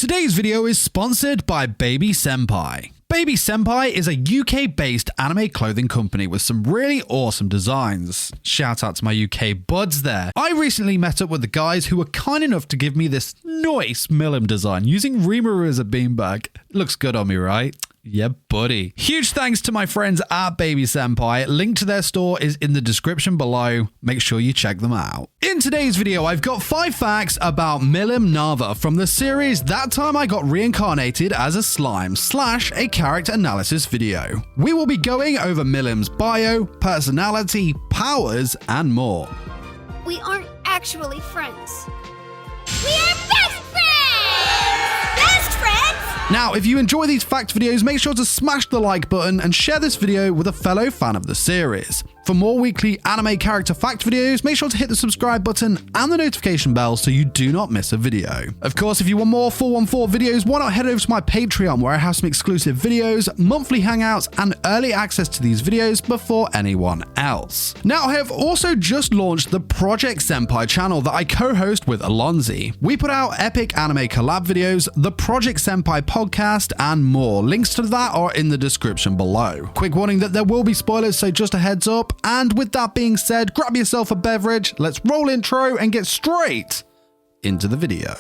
Today's video is sponsored by Baby.SENPAIx. Baby.SENPAIx is a UK-based anime clothing company with some really awesome designs. Shout out to my UK buds there. I recently met up with the guys who were kind enough to give me this nice Milim design using Rimuru as a beanbag. Looks good on me, right? Yeah, buddy. Huge thanks to my friends at Baby.SENPAIx. Link to their store is in the description below. Make sure you check them out. In today's video, I've got 5 facts about Milim Nava from the series That Time I Got Reincarnated as a Slime / a character analysis video. We will be going over Milim's bio, personality, powers, and more. We aren't actually friends. We are best friends! Best friends! Now, if you enjoy these fact videos, make sure to smash the like button and share this video with a fellow fan of the series. For more weekly anime character fact videos, make sure to hit the subscribe button and the notification bell so you do not miss a video. Of course, if you want more 414 videos, why not head over to my Patreon where I have some exclusive videos, monthly hangouts, and early access to these videos before anyone else. Now, I have also just launched the Project Senpai channel that I co-host with Alonzi. We put out epic anime collab videos, the Project Senpai podcast, and more. Links to that are in the description below. Quick warning that there will be spoilers, so just a heads up. And with that being said, grab yourself a beverage, let's roll intro and get straight into the video.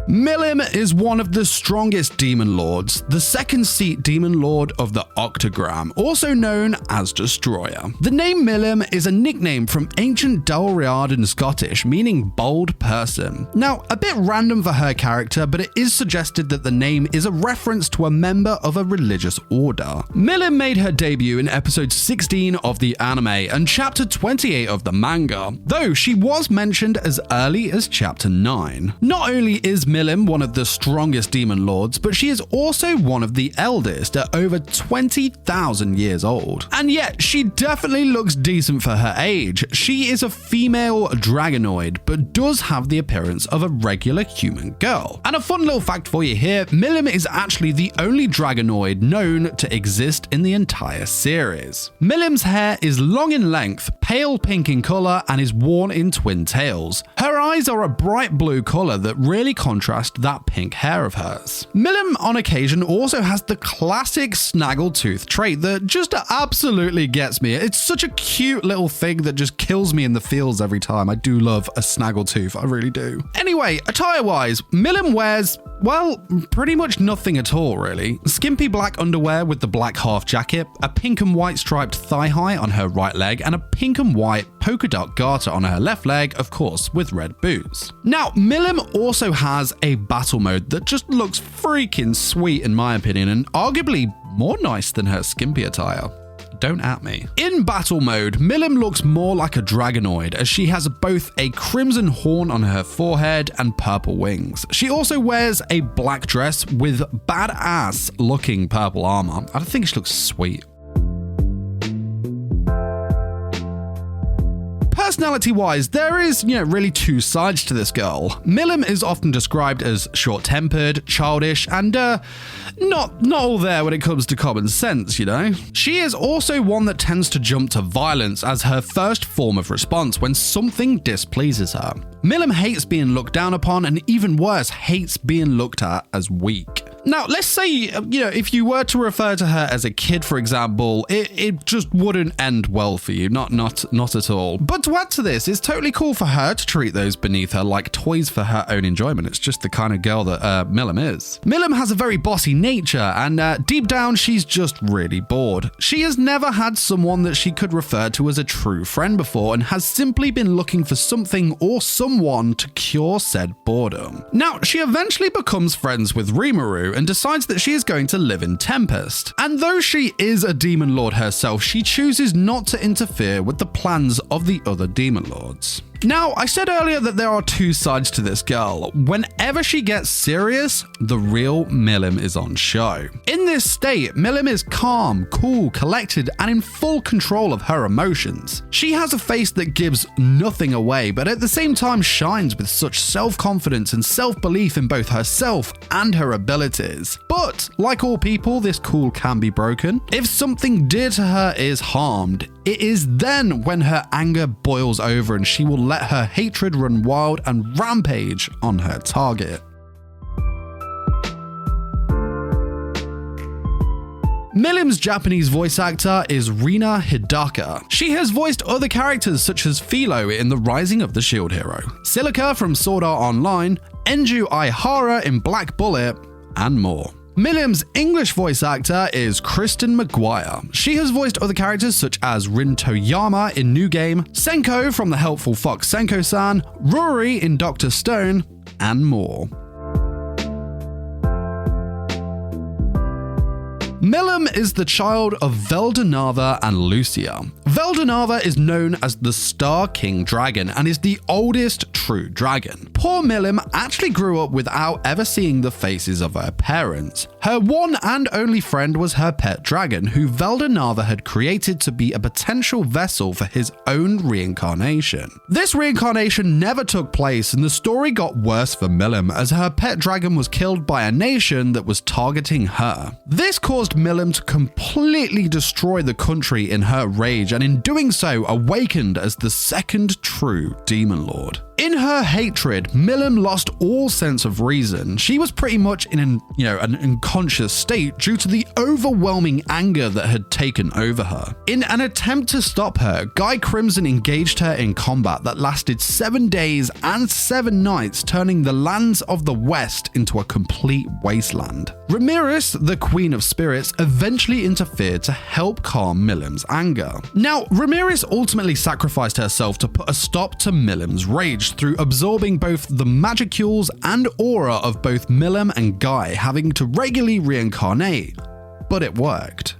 Milim is one of the strongest demon lords, the second seat demon lord of the Octagram, also known as Destroyer. The name Milim is a nickname from ancient Dalriadan Scottish, meaning bold person. Now, a bit random for her character, but it is suggested that the name is a reference to a member of a religious order. Milim made her debut in episode 16 of the anime and chapter 28 of the manga, though she was mentioned as early as chapter 9. Not only is Milim one of the strongest demon lords, but she is also one of the eldest at over 20,000 years old. And yet, she definitely looks decent for her age. She is a female dragonoid, but does have the appearance of a regular human girl. And a fun little fact for you here, Milim is actually the only dragonoid known to exist in the entire series. Milim's hair is long in length, pale pink in color, and is worn in twin tails. Her eyes are a bright blue color that really contrast that pink hair of hers. Milim on occasion also has the classic snaggletooth trait that just absolutely gets me. It's such a cute little thing that just kills me in the feels every time. I do love a snaggletooth, I really do. Anyway, attire-wise, Milim wears, well, pretty much nothing at all, really. Skimpy black underwear with the black half jacket, a pink and white striped thigh high on her right leg, and a pink and white polka dot garter on her left leg, of course, with red boots. Now, Milim also has a battle mode that just looks freaking sweet in my opinion, and arguably more nice than her skimpy attire. Don't at me. In battle mode, Milim looks more like a dragonoid as she has both a crimson horn on her forehead and purple wings. She also wears a black dress with badass looking purple armor. I think she looks sweet. Personality-wise, there is, really 2 sides to this girl. Milim is often described as short-tempered, childish, and not all there when it comes to common sense, She is also one that tends to jump to violence as her first form of response when something displeases her. Milim hates being looked down upon and even worse, hates being looked at as weak. Now, let's say, if you were to refer to her as a kid, for example, it just wouldn't end well for you. Not at all. But to add to this, it's totally cool for her to treat those beneath her like toys for her own enjoyment. It's just the kind of girl that Milim is. Milim has a very bossy nature, and deep down, she's just really bored. She has never had someone that she could refer to as a true friend before, and has simply been looking for something or someone to cure said boredom. Now, she eventually becomes friends with Rimuru and decides that she is going to live in Tempest. And though she is a demon lord herself, she chooses not to interfere with the plans of the other demon lords. Now, I said earlier that there are two sides to this girl. Whenever she gets serious, the real Milim is on show. In this state, Milim is calm, cool, collected, and in full control of her emotions. She has a face that gives nothing away, but at the same time shines with such self-confidence and self-belief in both herself and her abilities. But, like all people, this cool can be broken. If something dear to her is harmed, it is then when her anger boils over and she will let her hatred run wild and rampage on her target. Milim's Japanese voice actor is Rina Hidaka. She has voiced other characters such as Philo in The Rising of the Shield Hero, Silica from Sword Art Online, Enju Aihara in Black Bullet, and more. Milim's English voice actor is Kristen McGuire. She has voiced other characters such as Rin Toyama in New Game, Senko from The Helpful Fox Senko-san, Ruri in Dr. Stone, and more. Milim is the child of Velda Nava and Lucia. Velda Nava is known as the Star King Dragon and is the oldest true dragon. Poor Milim actually grew up without ever seeing the faces of her parents. Her one and only friend was her pet dragon, who Velda Nava had created to be a potential vessel for his own reincarnation. This reincarnation never took place, and the story got worse for Milim as her pet dragon was killed by a nation that was targeting her. This caused Milim to completely destroy the country in her rage, and in doing so awakened as the second true Demon Lord. In her hatred, Milim lost all sense of reason. She was pretty much in an unconscious state due to the overwhelming anger that had taken over her. In an attempt to stop her, Guy Crimson engaged her in combat that lasted 7 days and 7 nights, turning the lands of the West into a complete wasteland. Ramiris, the Queen of Spirits, eventually interfered to help calm Milim's anger. Now, Ramiris ultimately sacrificed herself to put a stop to Milim's rage through absorbing both the magicules and aura of both Milim and Guy, having to regularly reincarnate, but it worked.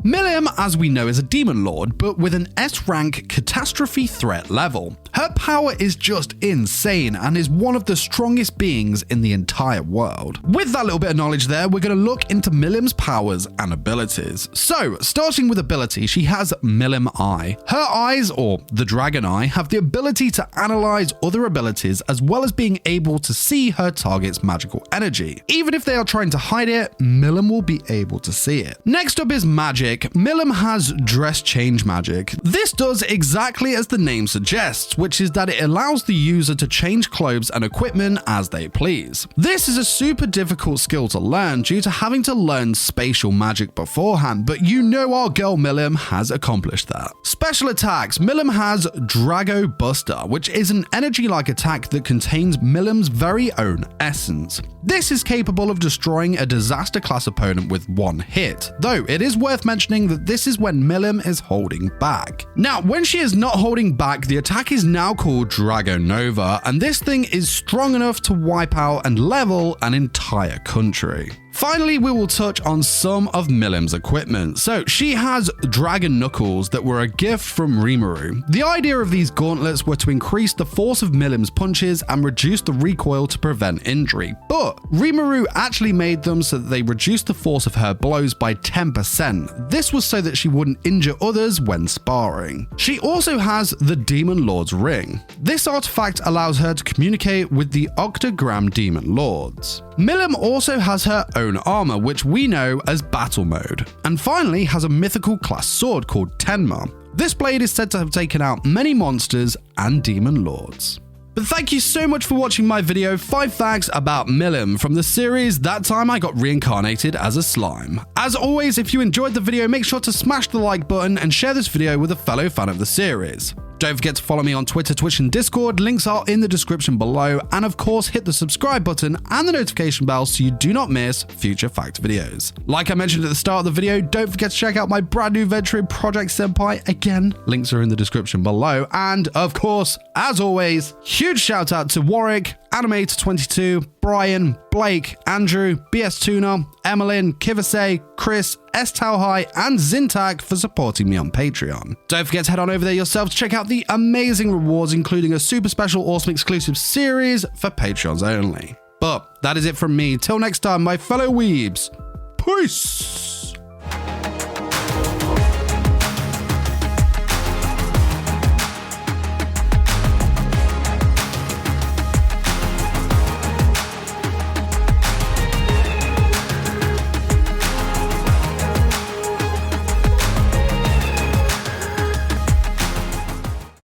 Milim, as we know, is a demon lord, but with an S-rank catastrophe threat level. Her power is just insane and is one of the strongest beings in the entire world. With that little bit of knowledge there, we're going to look into Milim's powers and abilities. So, starting with ability, she has Milim Eye. Her eyes, or the Dragon Eye, have the ability to analyze other abilities as well as being able to see her target's magical energy. Even if they are trying to hide it, Milim will be able to see it. Next up is magic. Milim has dress change magic. This does exactly as the name suggests, which is that it allows the user to change clothes and equipment as they please. This is a super difficult skill to learn due to having to learn spatial magic beforehand, but you know our girl Milim has accomplished that. Special attacks. Milim has Drago Buster, which is an energy-like attack that contains Milim's very own essence. This is capable of destroying a disaster class opponent with one hit, though it is worth mentioning that this is when Milim is holding back. Now, when she is not holding back, the attack is now called Drago Nova, and this thing is strong enough to wipe out and level an entire country. Finally, we will touch on some of Milim's equipment. So, she has Dragon Knuckles that were a gift from Rimuru. The idea of these gauntlets were to increase the force of Milim's punches and reduce the recoil to prevent injury, but Rimuru actually made them so that they reduced the force of her blows by 10%. This was so that she wouldn't injure others when sparring. She also has the Demon Lord's Ring. This artifact allows her to communicate with the Octagram Demon Lords. Milim also has her own armor, which we know as Battle Mode, and finally has a mythical class sword called Tenma. This blade is said to have taken out many monsters and demon lords. But thank you so much for watching my video, 5 facts about Milim from the series That Time I Got Reincarnated as a Slime. As always, if you enjoyed the video, make sure to smash the like button and share this video with a fellow fan of the series. Don't forget to follow me on Twitter, Twitch, and Discord. Links are in the description below. And of course, hit the subscribe button and the notification bell so you do not miss future fact videos. Like I mentioned at the start of the video, don't forget to check out my brand new venture in Project Senpai. Again, links are in the description below. And of course, as always, huge shout out to Warwick Animator22, Brian, Blake, Andrew, BS Tuna, Emmeline, Kivase, Chris, S Tauhai, and Zintak for supporting me on Patreon. Don't forget to head on over there yourself to check out the amazing rewards, including a super special awesome exclusive series for Patreons only. But that is it from me. Till next time, my fellow weebs. Peace!